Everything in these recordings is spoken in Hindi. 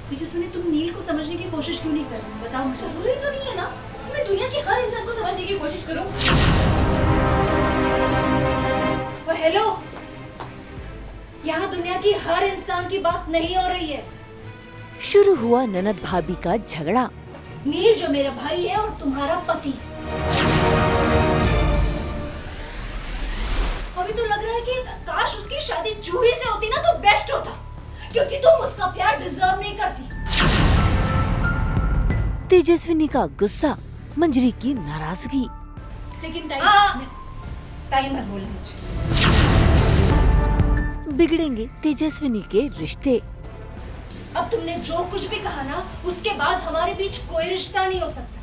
तेजस्विनी, तुम नील को समझने की कोशिश क्यों नहीं कर रही? बताओ मुझे। जरूरी तो नहीं है ना मैं दुनिया के हर इंसान को समझने की कोशिश करूं। हेलो, यहाँ दुनिया की हर इंसान की बात नहीं हो रही है। शुरू हुआ ननद भाभी का झगड़ा। नील जो मेरा भाई है और तुम्हारा पति। अभी तो लग रहा है कि काश उसकी शादी जूही से होती ना तो बेस्ट होता, क्योंकि तुम उसका प्यार डिजर्व नहीं करती। तेजस्विनी का गुस्सा, मंजरी की नाराजगी। लेकिन टाइम मत बोलना मुझे। बिगड़ेंगे तेजस्विनी के रिश्ते। अब तुमने जो कुछ भी कहा ना, उसके बाद हमारे बीच कोई रिश्ता नहीं हो सकता।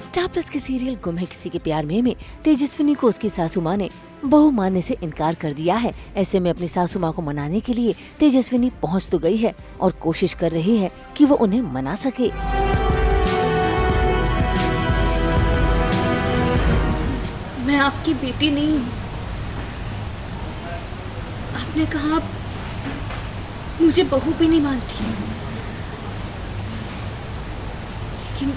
स्टार प्लस के सीरियल गुम है किसी के प्यार में तेजस्विनी को उसकी सासू माँ ने बहू मानने से इनकार कर दिया है। ऐसे में अपनी सासू माँ को मनाने के लिए तेजस्विनी पहुँच तो गई है और कोशिश कर रही है कि वो उन्हें मना सके। मैं आपकी बेटी नहीं हूँ। आपने कहा आप मुझे बहू भी नहीं मानती, लेकिन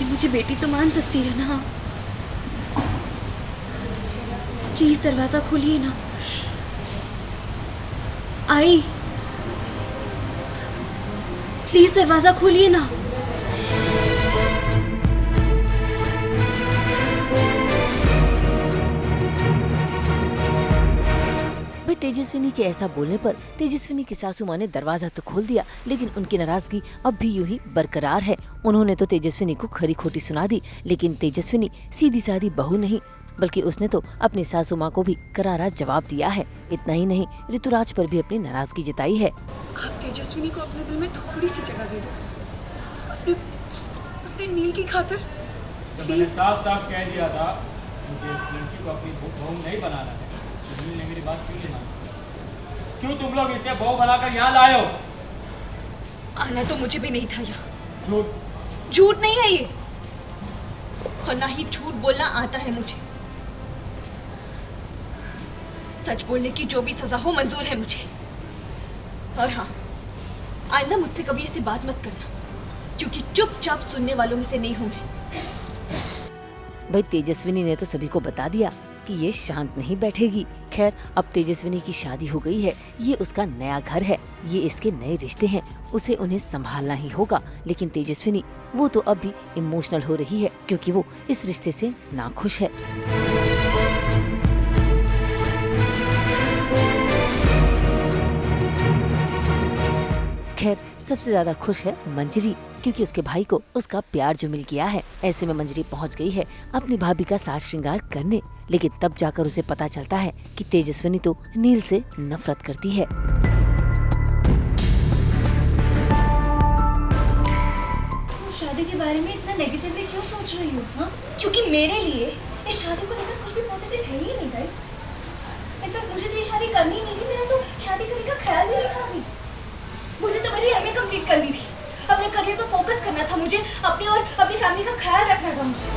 मुझे बेटी तो मान सकती है ना। प्लीज दरवाजा खोलिए ना। आई, प्लीज दरवाजा खोलिए ना। भाई तेजस्विनी के ऐसा बोलने पर तेजस्विनी की सासू माँ ने दरवाजा तो खोल दिया, लेकिन उनकी नाराजगी अब भी यूं ही बरकरार है। उन्होंने तो तेजस्विनी को खरी खोटी सुना दी, लेकिन तेजस्विनी सीधी सादी बहू नहीं, बल्कि उसने तो अपनी सासू माँ को भी करारा जवाब दिया है। इतना ही नहीं, ऋतुराज पर भी अपनी नाराजगी जताई है। आप तेजस्विनी को अपने दिल में थोड़ी सी जगह दे दो, अपने नील की खातिर। जब मैंने साफ साफ कह दिया था मुझे इस लड़की को अपनी बहू नहीं बनाना है, तो नील ने मेरी बात क्यों नहीं मानी? क्यों तुम लोग इसे बहू बनाकर यहाँ लाए हो? आना तो मुझे भी नहीं था यहाँ। झूठ। झूठ नहीं है ये, और ना ही झूठ बोलना आता है मुझे। सच बोलने की जो भी सजा हो मंजूर है मुझे। और हाँ, आइंदा मुझसे कभी ऐसी बात मत करना, क्योंकि चुपचाप सुनने वालों में से नहीं हूं मैं। भाई तेजस्विनी ने तो सभी को बता दिया कि ये शांत नहीं बैठेगी। खैर, अब तेजस्विनी की शादी हो गई है, ये उसका नया घर है, ये इसके नए रिश्ते हैं, उसे उन्हें संभालना ही होगा। लेकिन तेजस्विनी वो तो अब भी इमोशनल हो रही है, क्योंकि वो इस रिश्ते से नाखुश है। खैर, सबसे ज्यादा खुश है मंजरी, क्योंकि उसके भाई को उसका प्यार जो मिल गया है। ऐसे में मंजरी पहुंच गई है अपनी भाभी का साज श्रृंगार करने, लेकिन तब जाकर उसे पता चलता है कि तेजस्विनी तो नील से नफरत करती है। शादी के बारे में इतना नेगेटिवली क्यों सोच रही हो? हाँ, क्योंकि मेरे लिए इस शादी को लेकर कुछ भी पॉजिटिव है ही नहीं भाई। इनफैक्ट मुझे तो ये शादी करनी नहीं थी, मेरा तो शादी करने का ख्याल भी नहीं था अभी। मुझे तो मेरी एमए कंप्लीट करनी थी, अपने करियर पर फोकस करना था मुझे, अपनी और अपनी फैमिली का ख्याल रखना था मुझे।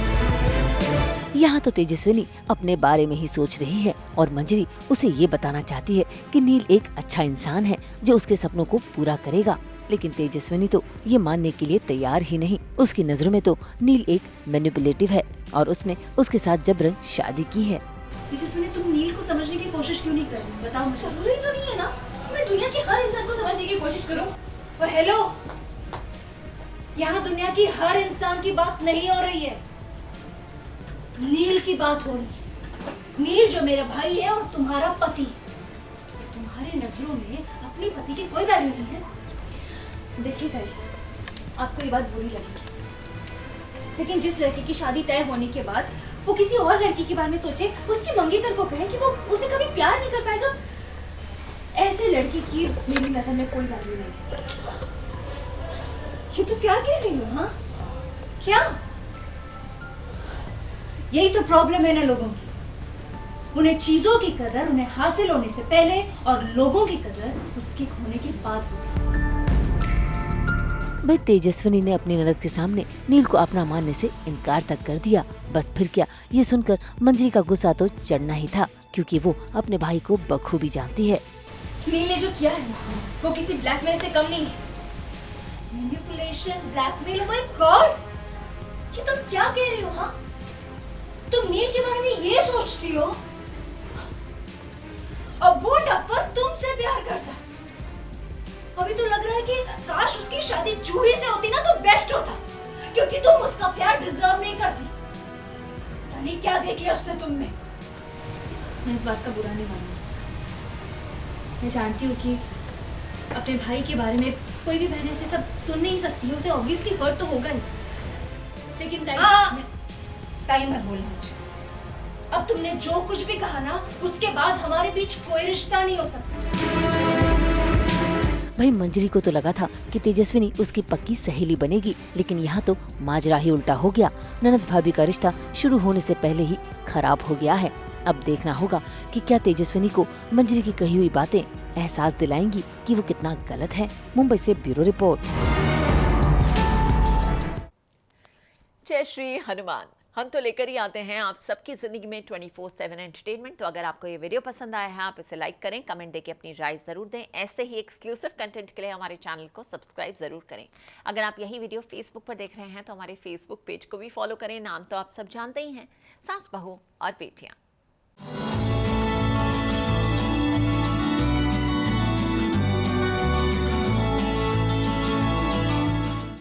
यहाँ तो तेजस्विनी अपने बारे में ही सोच रही है और मंजरी उसे ये बताना चाहती है कि नील एक अच्छा इंसान है जो उसके सपनों को पूरा करेगा। लेकिन तेजस्विनी तो ये मानने के लिए तैयार ही नहीं। उसकी नजरों में तो नील एक मैनिपुलेटिव है और उसने उसके साथ जबरन शादी की है। तेजस्विनी, तुम नील को समझने की कोशिश क्यों नहीं कर रही? बताओ मुझे। जरूरी तो नहीं है ना मैं दुनिया के हर इंसान को समझने की कोशिश करूं। हेलो, यहाँ दुनिया की हर इंसान की बात नहीं हो रही है, नील की बात हो रही है। नील जो मेरा भाई है और तुम्हारा पति। तुम्हारे नजरों में अपने पति की कोई वैल्यू नहीं है। देखिए ताई, आपको ये बात बुरी लगेगी, लेकिन जिस लड़की की शादी तय होने के बाद वो किसी और लड़की के बारे में सोचे, उसकी मंगेतर को कहे कि वो उसे कभी प्यार नहीं कर पाएगा, ऐसे लड़की की मेरी नजर में कोई वैल्यू नहीं है। ये तो क्या कह रही हो? हाँ, क्या? यही तो प्रॉब्लम है ना लोगों की। उन्हें चीजों की कदर उन्हें हासिल होने से पहले और लोगों की कदर उसके खोने के बाद होती है। भाई तेजस्विनी ने अपनी ननद के सामने नील को अपना मानने से इनकार तक कर दिया। बस फिर क्या, ये सुनकर मंजरी का गुस्सा तो चढ़ना ही था, क्योंकि वो अपने भाई को बखूबी जानती है। नील ने जो किया है ना, वो किसी ब्लैकमेल से कम नहीं है। Manipulation, blackmail, oh my God, ये तुम क्या कह रही हो? हाँ, तुम नील के बारे में ये सोचती हो? अब वो टप्पर तुमसे प्यार करता है। अभी तो लग रहा है कि काश उसकी शादी जूही से होती ना तो बेस्ट होता, क्योंकि तुम उसका प्यार डिजर्व नहीं करती। पता नहीं क्या देख लिया उसने तुम में। मैं इस बात का बुरा नहीं मानूंगी। मैं जानती हूँ कि अपने भाई के बारे में कोई भी बहन ऐसे सब सुन नहीं सकती है, उसे ऑब्वियसली हर्ट तो होगा ही। लेकिन टाइम मत बोलना मुझे। अब तुमने जो कुछ भी कहा ना, उसके बाद हमारे बीच कोई रिश्ता नहीं हो सकता। भाई मंजरी को तो लगा था कि तेजस्विनी उसकी पक्की सहेली बनेगी, लेकिन यहाँ तो माजरा ही उल्टा हो गया। ननद भाभी का रिश्ता शुरू होने से पहले ही खराब हो गया है। अब देखना होगा कि क्या तेजस्विनी को मंजरी की कही हुई बातें एहसास दिलाएंगी कि वो कितना गलत है। मुंबई से ब्यूरो रिपोर्ट। जय श्री हनुमान। हम तो लेकर ही आते हैं आप सबकी जिंदगी में 24/7 एंटरटेनमेंट। तो अगर आपको ये वीडियो पसंद आया है, आप इसे लाइक करें, कमेंट देके अपनी राय जरूर दें। ऐसे ही एक्सक्लूसिव कंटेंट के लिए हमारे चैनल को सब्सक्राइब जरूर करें। अगर आप यही वीडियो फेसबुक पर देख रहे हैं तो हमारे फेसबुक पेज को भी फॉलो करें। नाम तो आप सब जानते ही हैं, सास बहू और बेटियां।